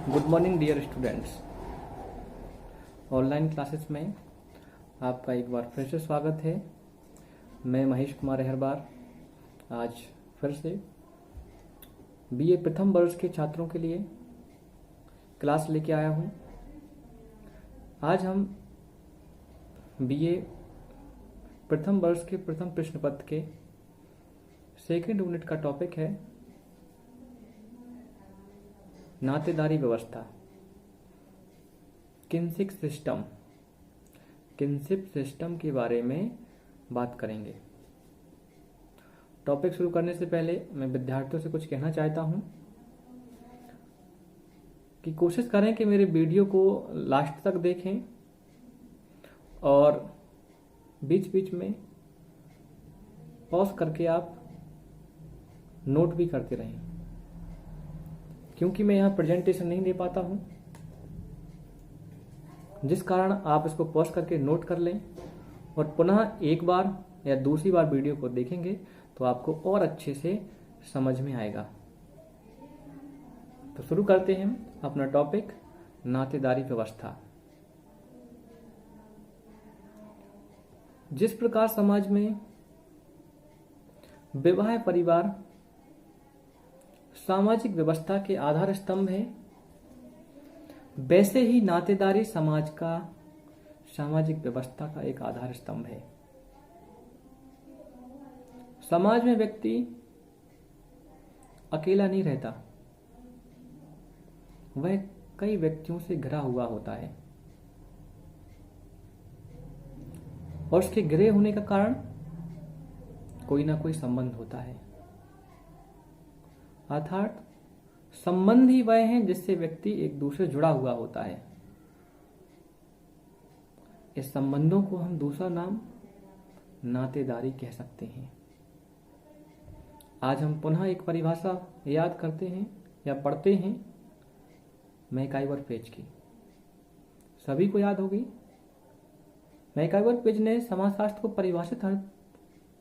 Good morning dear students. Online classes में आपका एक बार फिर से स्वागत है। मैं महेश कुमार अहरबार आज फिर से बीए प्रथम वर्ष के छात्रों के लिए क्लास लेके आया हूँ। आज हम बीए प्रथम वर्ष के प्रथम प्रश्न पत्र के सेकंड यूनिट का टॉपिक है नातेदारी व्यवस्था, किनशिप सिस्टम के बारे में बात करेंगे। टॉपिक शुरू करने से पहले मैं विद्यार्थियों से कुछ कहना चाहता हूं कि कोशिश करें कि मेरे वीडियो को लास्ट तक देखें और बीच बीच में पॉज करके आप नोट भी करते रहें, क्योंकि मैं यहाँ प्रेजेंटेशन नहीं दे पाता हूँ, जिस कारण आप इसको पॉज करके नोट कर लें और पुनः एक बार या दूसरी बार वीडियो को देखेंगे तो आपको और अच्छे से समझ में आएगा। तो शुरू करते हैं अपना टॉपिक नातेदारी व्यवस्था। जिस प्रकार समाज में विवाह परिवार सामाजिक व्यवस्था के आधार स्तंभ है, वैसे ही नातेदारी समाज का सामाजिक व्यवस्था का एक आधार स्तंभ है। समाज में व्यक्ति अकेला नहीं रहता, वह कई व्यक्तियों से घिरा हुआ होता है और उसके घिरे होने का कारण कोई ना कोई संबंध होता है। अर्थात संबंध ही वह हैं जिससे व्यक्ति एक दूसरे से जुड़ा हुआ होता है। इस संबंधों को हम दूसरा नाम नातेदारी कह सकते हैं। आज हम पुनः एक परिभाषा याद करते हैं या पढ़ते हैं मैकाइवर पेज की। सभी को याद होगी। मैकाइवर पेज ने समाजशास्त्र को परिभाषित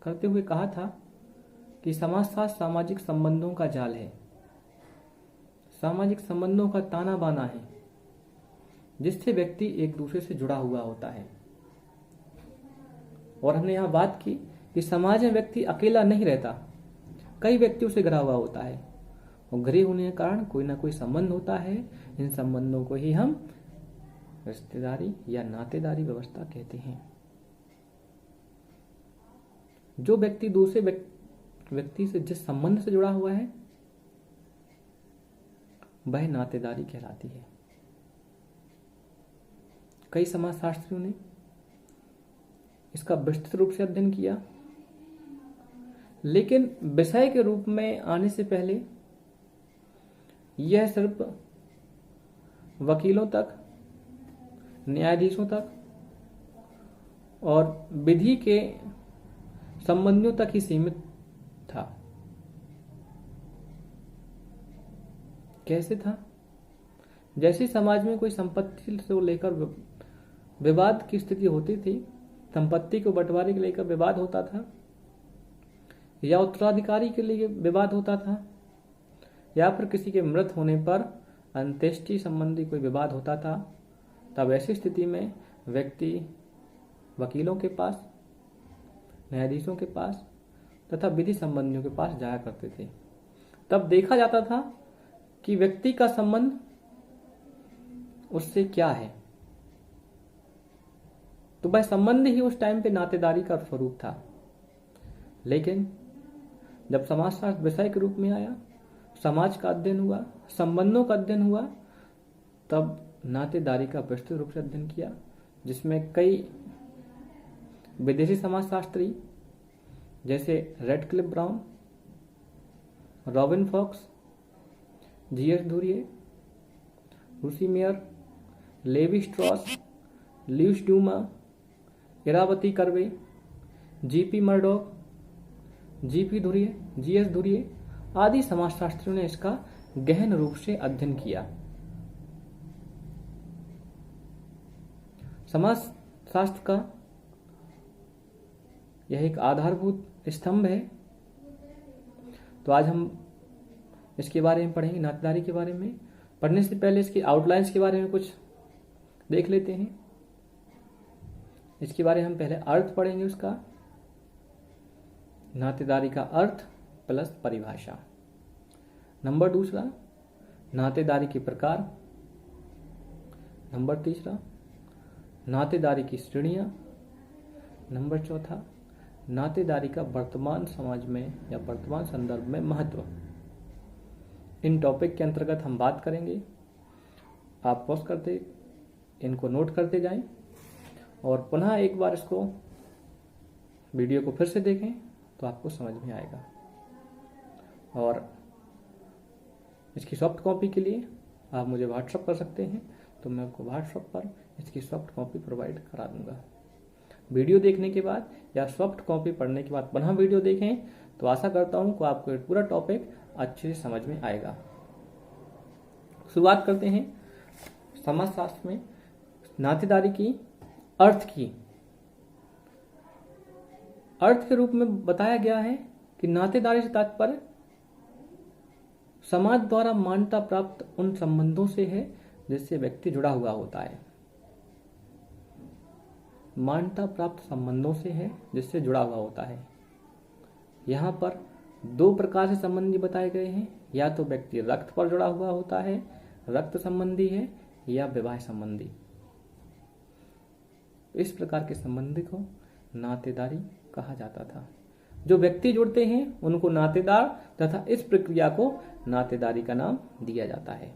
करते हुए कहा था कि समाजशास्त्र सामाजिक संबंधों का जाल है, सामाजिक संबंधों का ताना बाना है, जिससे व्यक्ति एक दूसरे से जुड़ा हुआ होता है। और हमने यहां बात की कि समाज में व्यक्ति अकेला नहीं रहता, कई व्यक्तियों से घिरा हुआ होता है और घिरे होने के कारण कोई ना कोई संबंध होता है। इन संबंधों को ही हम रिश्तेदारी या नातेदारी व्यवस्था कहते हैं। जो व्यक्ति दूसरे व्यक्ति से जिस संबंध से जुड़ा हुआ है वह नातेदारी कहलाती है। कई समाजशास्त्रियों ने इसका विस्तृत रूप से अध्ययन किया, लेकिन विषय के रूप में आने से पहले यह सिर्फ वकीलों तक, न्यायाधीशों तक और विधि के संबंधियों तक ही सीमित था। कैसे था? जैसे समाज में कोई संपत्ति से लेकर विवाद की स्थिति होती थी, संपत्ति को बंटवारे को लेकर विवाद होता था या उत्तराधिकारी के लिए विवाद होता था या फिर किसी के मृत होने पर अंत्येष्टि संबंधी कोई विवाद होता था, तब ऐसी स्थिति में व्यक्ति वकीलों के पास, न्यायाधीशों के पास तथा विधि संबंधियों के पास जाया करते थे। तब देखा जाता था कि व्यक्ति का संबंध उससे क्या है, तो वह संबंध ही उस टाइम पे नातेदारी का स्वरूप था। लेकिन जब समाजशास्त्र विषय के रूप में आया, समाज का अध्ययन हुआ, संबंधों का अध्ययन हुआ, तब नातेदारी का विस्तृत रूप से अध्ययन किया, जिसमें कई विदेशी समाजशास्त्री जैसे Radcliffe Brown, Robin Fox, GS Ghurye, रूसी Mayer, Levi Strauss, Louis Dumont, Irawati Karve, GP Murdock, GP Ghurye, GS Ghurye आदि समाजशास्त्रियों ने इसका गहन रूप से अध्ययन किया। समाजशास्त्र का यह एक आधारभूत स्तंभ है। तो आज हम इसके बारे में पढ़ेंगे, नातेदारी के बारे में। पढ़ने से पहले इसकी आउटलाइंस के बारे में कुछ देख लेते हैं। इसके बारे में हम पहले अर्थ पढ़ेंगे उसका, नातेदारी का अर्थ प्लस परिभाषा। नंबर दूसरा, नातेदारी के प्रकार। नंबर तीसरा, नातेदारी की श्रेणियां। नंबर चौथा, नातेदारी का वर्तमान समाज में या वर्तमान संदर्भ में महत्व। इन टॉपिक के अंतर्गत हम बात करेंगे। आप पॉज करते इनको नोट करते जाएं और पुनः एक बार इसको वीडियो को फिर से देखें तो आपको समझ में आएगा। और इसकी सॉफ्ट कॉपी के लिए आप मुझे व्हाट्सअप कर सकते हैं, तो मैं आपको व्हाट्सअप पर इसकी सॉफ्ट कॉपी प्रोवाइड करा दूंगा। वीडियो देखने के बाद या सॉफ्ट कॉपी पढ़ने के बाद पुनः वीडियो देखें तो आशा करता हूं कि आपको ये पूरा टॉपिक अच्छे से समझ में आएगा। शुरुआत करते हैं समाजशास्त्र में नातेदारी की अर्थ की। अर्थ के रूप में बताया गया है कि नातेदारी से तात्पर्य समाज द्वारा मान्यता प्राप्त उन संबंधों से है जिससे व्यक्ति जुड़ा हुआ होता है। मान्यता प्राप्त संबंधों से है जिससे जुड़ा हुआ होता है। यहाँ पर दो प्रकार से संबंधी बताए गए हैं, या तो व्यक्ति रक्त पर जुड़ा हुआ होता है, रक्त संबंधी है, या विवाह संबंधी। इस प्रकार के संबंधी को नातेदारी कहा जाता था। जो व्यक्ति जुड़ते हैं उनको नातेदार तथा इस प्रक्रिया को नातेदारी का नाम दिया जाता है।